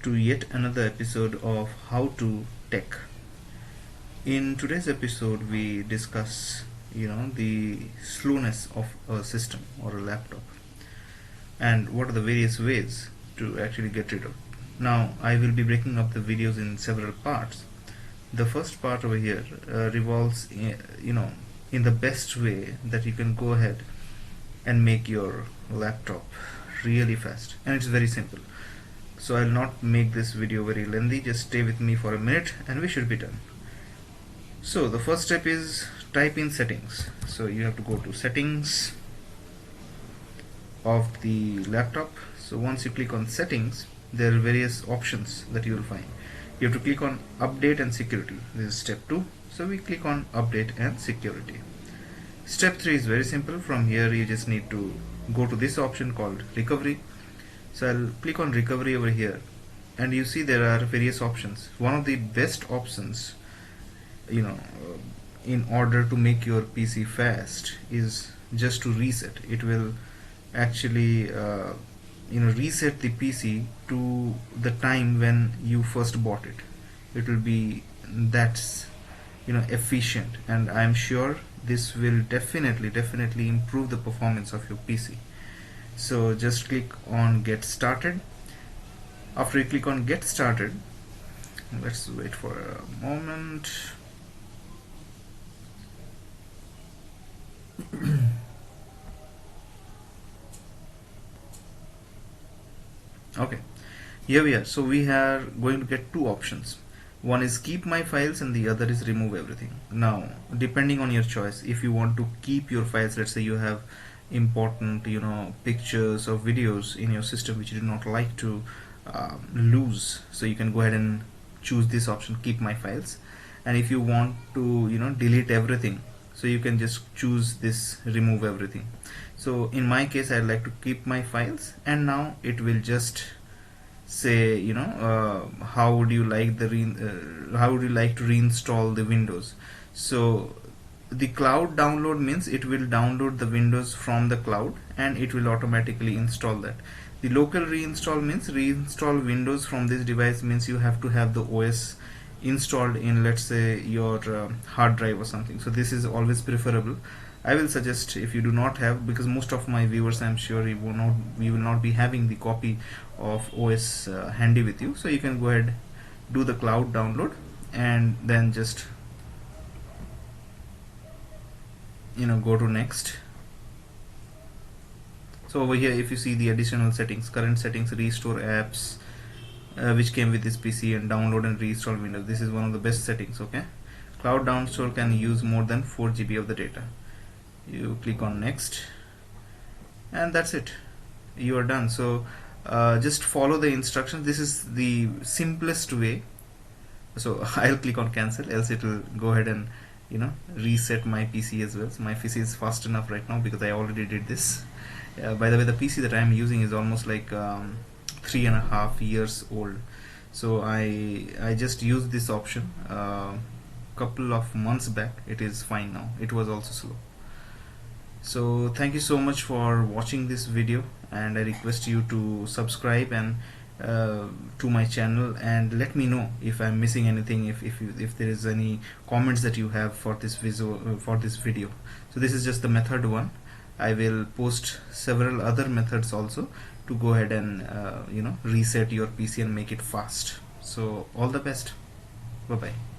to yet another episode of How to Tech. In today's episode, we discuss, the slowness of a system or a laptop and what are the various ways to actually get rid of. Now, I will be breaking up the videos in several parts. The first part over here revolves, in the best way that you can go ahead and make your laptop really fast, and it's very simple. So I'll not make this video very lengthy, just stay with me for a minute and we should be done. So the first step is type in settings. So you have to go to settings of the laptop. So once you click on settings, there are various options that you will find. You have to click on update and security. This is step 2. So we click on update and security. Step 3 is very simple. From here you just need to go to this option called recovery. So I'll click on recovery over here, and you see there are various options. One of the best options, in order to make your PC fast, is just to reset. It will actually reset the PC to the time when you first bought it. It will be that's efficient, and I'm sure this will definitely improve the performance of your PC. So just click on get started. After you click on get started, let's wait for a moment. Okay, here we are. So we are going to get two options. One is keep my files and the other is remove everything. Now, depending on your choice, if you want to keep your files, let's say you have important pictures or videos in your system which you do not like to lose, so you can go ahead and choose this option, keep my files. And if you want to delete everything, so you can just choose this remove everything. So in my case, I'd like to keep my files, and now it will just say how would you like to reinstall the Windows. So the cloud download means it will download the Windows from the cloud and it will automatically install that. The local reinstall means reinstall Windows from this device, means you have to have the OS installed in, let's say, your hard drive or something. So this is always preferable. I will suggest, if you do not have, because most of my viewers, I'm sure you will not be having the copy of OS handy with you, so you can go ahead, do the cloud download, and then just go to next. So over here, if you see the additional settings, current settings, restore apps which came with this PC, and download and reinstall Windows. This is one of the best settings. Okay, cloud downstore can use more than 4 GB of the data. You click on next, and that's it, you are done. So just follow the instructions. This is the simplest way. So I'll click on cancel, else it will go ahead and reset my PC as well. So my PC is fast enough right now because I already did this. By the way, the PC that I'm using is almost like 3.5 years old. So I just used this option couple of months back. It is fine now. It was also slow. So thank you so much for watching this video, and I request you to subscribe and to my channel, and let me know if I'm missing anything, if there is any comments that you have for this video. So this is just the method 1. I will post several other methods also to go ahead and reset your PC and make it fast. So all the best. Bye bye.